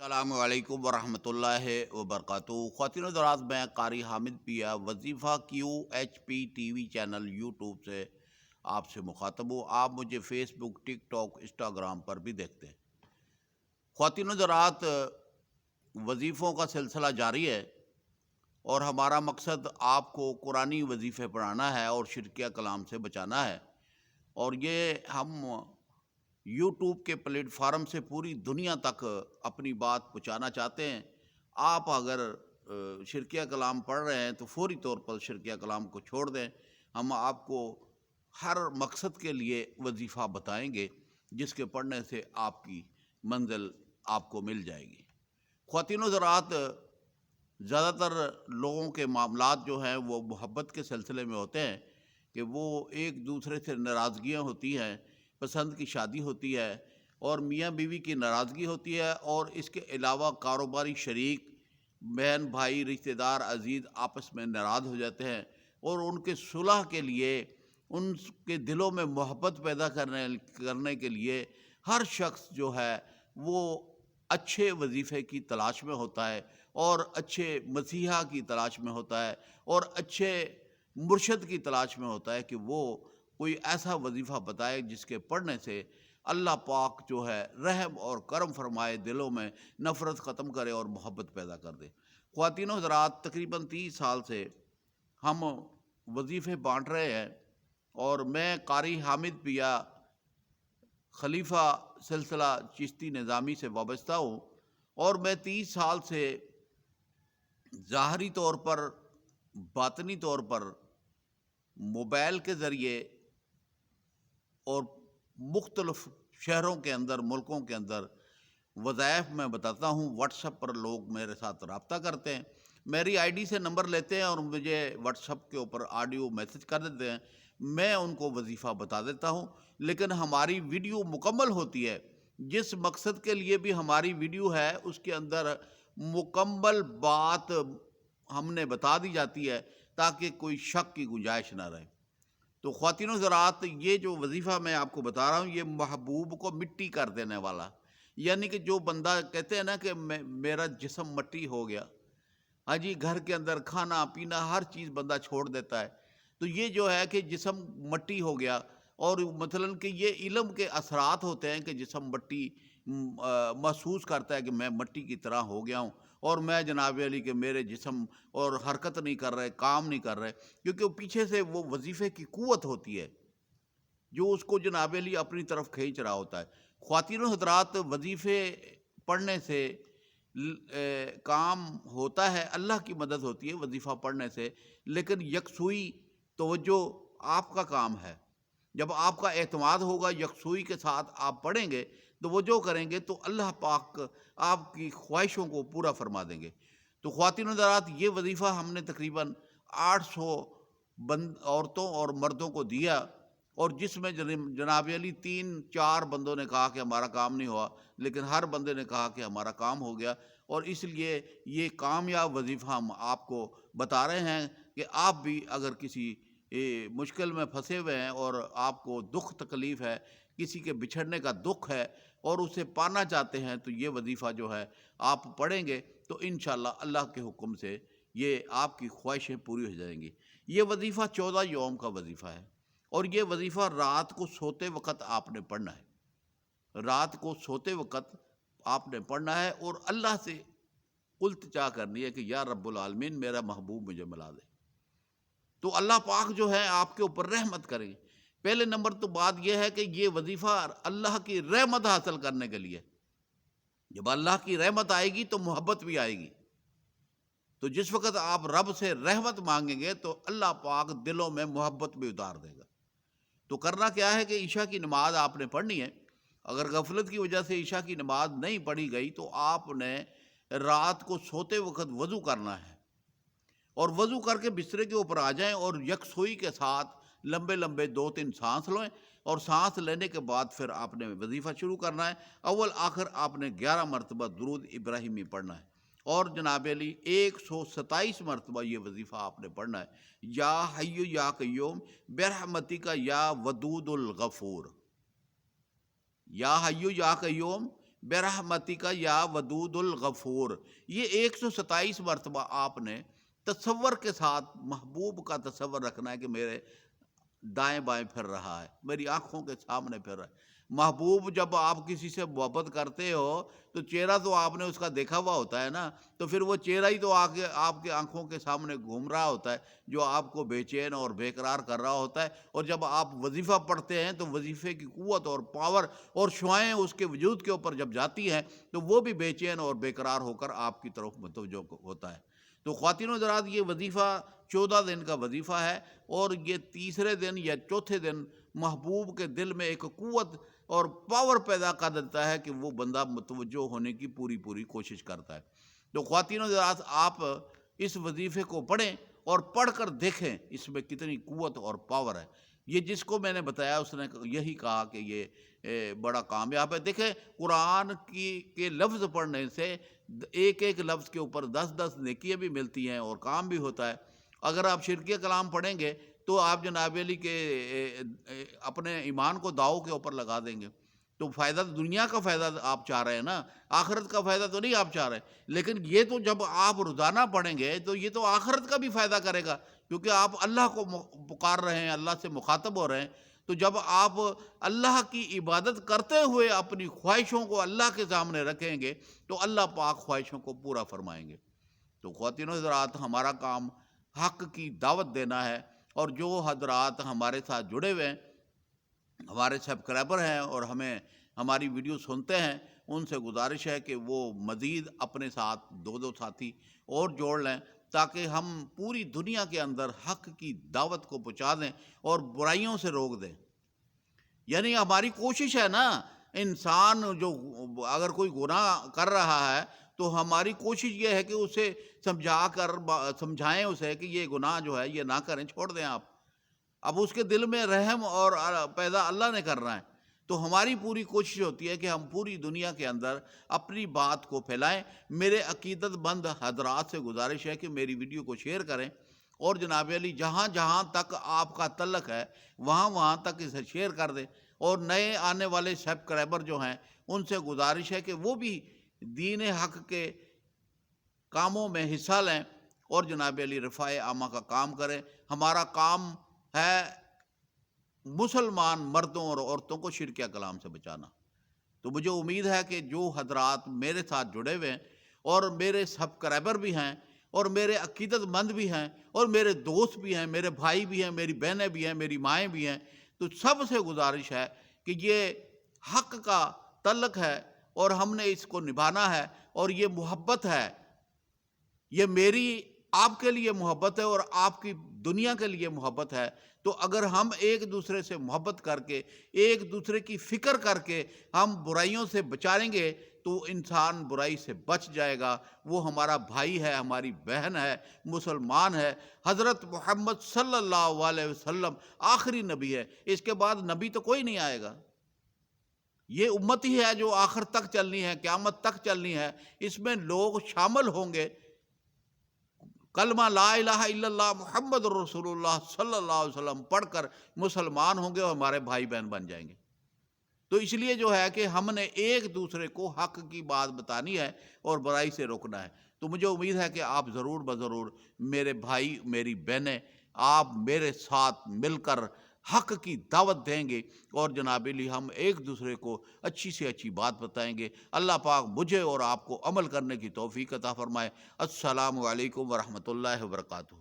السلام علیکم ورحمۃ اللہ وبرکاتہ۔ خواتین و حضرات، میں قاری حامد پیا وظیفہ Q H P T V channel YouTube سے آپ سے مخاطب ہوں۔ آپ مجھے Facebook, TikTok, Instagram پر بھی دیکھتے ہیں۔ خواتین و حضرات، وظیفوں کا سلسلہ جاری ہے اور ہمارا مقصد آپ کو قرآنی وظیفے پڑھانا ہے اور شرکیہ کلام سے بچانا ہے، اور یہ ہم یوٹیوب کے پلیٹ فارم سے پوری دنیا تک اپنی بات پہنچانا چاہتے ہیں۔ آپ اگر شرکیہ کلام پڑھ رہے ہیں تو فوری طور پر شرکیہ کلام کو چھوڑ دیں۔ ہم آپ کو ہر مقصد کے لیے وظیفہ بتائیں گے جس کے پڑھنے سے آپ کی منزل آپ کو مل جائے گی۔ خواتین و حضرات، زیادہ تر لوگوں کے معاملات جو ہیں وہ محبت کے سلسلے میں ہوتے ہیں کہ وہ ایک دوسرے سے ناراضگیاں ہوتی ہیں، پسند کی شادی ہوتی ہے اور میاں بیوی کی ناراضگی ہوتی ہے، اور اس کے علاوہ کاروباری شریک، بہن بھائی، رشتہ دار، عزیز آپس میں ناراض ہو جاتے ہیں، اور ان کے صلح کے لیے، ان کے دلوں میں محبت پیدا کرنے کے لیے ہر شخص جو ہے وہ اچھے وظیفے کی تلاش میں ہوتا ہے، اور اچھے مسیحا کی تلاش میں ہوتا ہے، اور اچھے مرشد کی تلاش میں ہوتا ہے کہ وہ کوئی ایسا وظیفہ بتائے جس کے پڑھنے سے اللہ پاک جو ہے رحم اور کرم فرمائے، دلوں میں نفرت ختم کرے اور محبت پیدا کر دے۔ خواتین و حضرات، تقریباً 30 سال سے ہم وظیفے بانٹ رہے ہیں، اور میں قاری حامد پیا خلیفہ سلسلہ چشتی نظامی سے وابستہ ہوں، اور میں 30 سال سے ظاہری طور پر، باطنی طور پر، موبائل کے ذریعے اور مختلف شہروں کے اندر، ملکوں کے اندر وظائف میں بتاتا ہوں۔ واٹس ایپ پر لوگ میرے ساتھ رابطہ کرتے ہیں، میری آئی ڈی سے نمبر لیتے ہیں اور مجھے واٹس ایپ کے اوپر آڈیو میسج کر دیتے ہیں، میں ان کو وظیفہ بتا دیتا ہوں۔ لیکن ہماری ویڈیو مکمل ہوتی ہے، جس مقصد کے لیے بھی ہماری ویڈیو ہے اس کے اندر مکمل بات ہم نے بتا دی جاتی ہے تاکہ کوئی شک کی گنجائش نہ رہے۔ تو خواتین و حضرات، یہ جو وظیفہ میں آپ کو بتا رہا ہوں یہ محبوب کو مٹی کر دینے والا، یعنی کہ جو بندہ کہتے ہیں نا کہ میرا جسم مٹی ہو گیا، ہاں جی، گھر کے اندر کھانا پینا ہر چیز بندہ چھوڑ دیتا ہے، تو یہ جو ہے کہ جسم مٹی ہو گیا، اور مثلا کہ یہ علم کے اثرات ہوتے ہیں کہ جسم مٹی محسوس کرتا ہے کہ میں مٹی کی طرح ہو گیا ہوں، اور میں جناب علی کہ میرے جسم اور حرکت نہیں کر رہے، کام نہیں کر رہے، کیونکہ وہ پیچھے سے وہ وظیفے کی قوت ہوتی ہے جو اس کو جناب علی اپنی طرف کھینچ رہا ہوتا ہے۔ خواتین و حضرات، وظیفے پڑھنے سے کام ہوتا ہے، اللہ کی مدد ہوتی ہے وظیفہ پڑھنے سے، لیکن یکسوئی توجہ آپ کا کام ہے۔ جب آپ کا اعتماد ہوگا، یکسوئی کے ساتھ آپ پڑھیں گے، توجہ کریں گے، تو اللہ پاک آپ کی خواہشوں کو پورا فرما دیں گے۔ تو خواتین و حضرات، یہ وظیفہ ہم نے تقریباً 800 عورتوں اور مردوں کو دیا، اور جس میں جناب علی 3-4 بندوں نے کہا کہ ہمارا کام نہیں ہوا، لیکن ہر بندے نے کہا کہ ہمارا کام ہو گیا، اور اس لیے یہ کامیاب وظیفہ ہم آپ کو بتا رہے ہیں کہ آپ بھی اگر کسی مشکل میں پھنسے ہوئے ہیں اور آپ کو دکھ تکلیف ہے، کسی کے بچھڑنے کا دکھ ہے اور اسے پانا چاہتے ہیں، تو یہ وظیفہ جو ہے آپ پڑھیں گے تو انشاءاللہ اللہ کے حکم سے یہ آپ کی خواہشیں پوری ہو جائیں گی۔ یہ وظیفہ 14 یوم کا وظیفہ ہے، اور یہ وظیفہ رات کو سوتے وقت آپ نے پڑھنا ہے۔ رات کو سوتے وقت آپ نے پڑھنا ہے اور اللہ سے التجا کرنی ہے کہ یا رب العالمین، میرا محبوب مجھے ملا دے، تو اللہ پاک جو ہے آپ کے اوپر رحمت کریں۔ پہلے نمبر تو بات یہ ہے کہ یہ وظیفہ اللہ کی رحمت حاصل کرنے کے لیے، جب اللہ کی رحمت آئے گی تو محبت بھی آئے گی، تو جس وقت آپ رب سے رحمت مانگیں گے تو اللہ پاک دلوں میں محبت بھی اتار دے گا۔ تو کرنا کیا ہے کہ عشاء کی نماز آپ نے پڑھنی ہے۔ اگر غفلت کی وجہ سے عشاء کی نماز نہیں پڑھی گئی تو آپ نے رات کو سوتے وقت وضو کرنا ہے، اور وضو کر کے بسترے کے اوپر آ جائیں اور یکسوئی کے ساتھ لمبے لمبے 2-3 سانس لیں، اور سانس لینے کے بعد پھر آپ نے وظیفہ شروع کرنا ہے۔ اول آخر آپ نے 11 مرتبہ درود ابراہیمی پڑھنا ہے، اور جناب علی 127 مرتبہ یہ وظیفہ آپ نے پڑھنا ہے، یا حی یا قیوم برحمتک یا ودود الغفور، یا حی یا قیوم برحمتک یا ودود الغفور، یہ 127 مرتبہ آپ نے تصور کے ساتھ محبوب کا تصور رکھنا ہے کہ میرے دائیں بائیں پھر رہا ہے، میری آنکھوں کے سامنے پھر رہا ہے۔ محبوب جب آپ کسی سے محبت کرتے ہو تو چہرہ تو آپ نے اس کا دیکھا ہوا ہوتا ہے نا، تو پھر وہ چہرہ ہی تو آپ کے آنکھوں کے سامنے گھوم رہا ہوتا ہے، جو آپ کو بے چین اور بے قرار کر رہا ہوتا ہے۔ اور جب آپ وظیفہ پڑھتے ہیں تو وظیفے کی قوت اور پاور اور شعائیں اس کے وجود کے اوپر جب جاتی ہیں تو وہ بھی بے چین اور بے قرار ہو کر آپ کی طرف متوجہ ہوتا ہے۔ تو خواتین و حضرات، یہ وظیفہ 14 دن کا وظیفہ ہے، اور یہ تیسرے دن یا چوتھے دن محبوب کے دل میں ایک قوت اور پاور پیدا کر دیتا ہے کہ وہ بندہ متوجہ ہونے کی پوری پوری کوشش کرتا ہے۔ تو خواتین و حضرات، آپ اس وظیفے کو پڑھیں اور پڑھ کر دیکھیں اس میں کتنی قوت اور پاور ہے۔ یہ جس کو میں نے بتایا اس نے یہی کہا کہ یہ بڑا کامیاب ہے۔ دیکھیں، قرآن کے لفظ پڑھنے سے ایک ایک لفظ کے اوپر 10 نیکیاں بھی ملتی ہیں اور کام بھی ہوتا ہے۔ اگر آپ شرکیہ کلام پڑھیں گے تو آپ جناب علی کے اپنے ایمان کو داؤ کے اوپر لگا دیں گے۔ تو فائدہ تو دنیا کا فائدہ آپ چاہ رہے ہیں نا، آخرت کا فائدہ تو نہیں آپ چاہ رہے۔ لیکن یہ تو جب آپ روزانہ پڑھیں گے تو یہ تو آخرت کا بھی فائدہ کرے گا، کیونکہ آپ اللہ کو پکار رہے ہیں، اللہ سے مخاطب ہو رہے ہیں۔ تو جب آپ اللہ کی عبادت کرتے ہوئے اپنی خواہشوں کو اللہ کے سامنے رکھیں گے تو اللہ پاک خواہشوں کو پورا فرمائیں گے۔ تو خواتین و حضرات، ہمارا کام حق کی دعوت دینا ہے، اور جو حضرات ہمارے ساتھ جڑے ہوئے ہیں، ہمارے سبسکرائبر ہیں اور ہماری ویڈیو سنتے ہیں، ان سے گزارش ہے کہ وہ مزید اپنے ساتھ 2 ساتھی اور جوڑ لیں، تاکہ ہم پوری دنیا کے اندر حق کی دعوت کو پہنچا دیں اور برائیوں سے روک دیں۔ یعنی ہماری کوشش ہے نا، انسان جو اگر کوئی گناہ کر رہا ہے تو ہماری کوشش یہ ہے کہ اسے سمجھائیں اسے کہ یہ گناہ جو ہے یہ نہ کریں، چھوڑ دیں آپ۔ اب اس کے دل میں رحم اور پیدا اللہ نے کرنا ہے، تو ہماری پوری کوشش ہوتی ہے کہ ہم پوری دنیا کے اندر اپنی بات کو پھیلائیں۔ میرے عقیدت مند حضرات سے گزارش ہے کہ میری ویڈیو کو شیئر کریں، اور جناب علی جہاں جہاں تک آپ کا تعلق ہے وہاں وہاں تک اسے شیئر کر دیں۔ اور نئے آنے والے سبسکرائبر جو ہیں ان سے گزارش ہے کہ وہ بھی دین حق کے کاموں میں حصہ لیں اور جناب علی رفاع عامہ کا کام کریں۔ ہمارا کام ہے مسلمان مردوں اور عورتوں کو شرکیہ کلام سے بچانا۔ تو مجھے امید ہے کہ جو حضرات میرے ساتھ جڑے ہوئے ہیں اور میرے سبسکرائبر بھی ہیں اور میرے عقیدت مند بھی ہیں اور میرے دوست بھی ہیں، میرے بھائی بھی ہیں، میری بہنیں بھی ہیں، میری مائیں بھی ہیں، تو سب سے گزارش ہے کہ یہ حق کا تعلق ہے اور ہم نے اس کو نبھانا ہے، اور یہ محبت ہے، یہ میری آپ کے لیے محبت ہے اور آپ کی دنیا کے لیے محبت ہے۔ تو اگر ہم ایک دوسرے سے محبت کر کے، ایک دوسرے کی فکر کر کے ہم برائیوں سے بچائیں گے تو انسان برائی سے بچ جائے گا۔ وہ ہمارا بھائی ہے، ہماری بہن ہے، مسلمان ہے۔ حضرت محمد صلی اللہ علیہ وسلم آخری نبی ہے، اس کے بعد نبی تو کوئی نہیں آئے گا۔ یہ امت ہی ہے جو آخر تک چلنی ہے، قیامت تک چلنی ہے۔ اس میں لوگ شامل ہوں گے، کلمہ لا الہ الا اللہ محمد رسول اللہ صلی اللہ علیہ وسلم پڑھ کر مسلمان ہوں گے اور ہمارے بھائی بہن بن جائیں گے۔ تو اس لیے جو ہے کہ ہم نے ایک دوسرے کو حق کی بات بتانی ہے اور برائی سے روکنا ہے۔ تو مجھے امید ہے کہ آپ ضرور بضرور میرے بھائی، میری بہنیں، آپ میرے ساتھ مل کر حق کی دعوت دیں گے، اور جناب علی ہم ایک دوسرے کو اچھی سے اچھی بات بتائیں گے۔ اللہ پاک مجھے اور آپ کو عمل کرنے کی توفیق عطا فرمائے۔ السلام علیکم ورحمۃ اللہ وبرکاتہ۔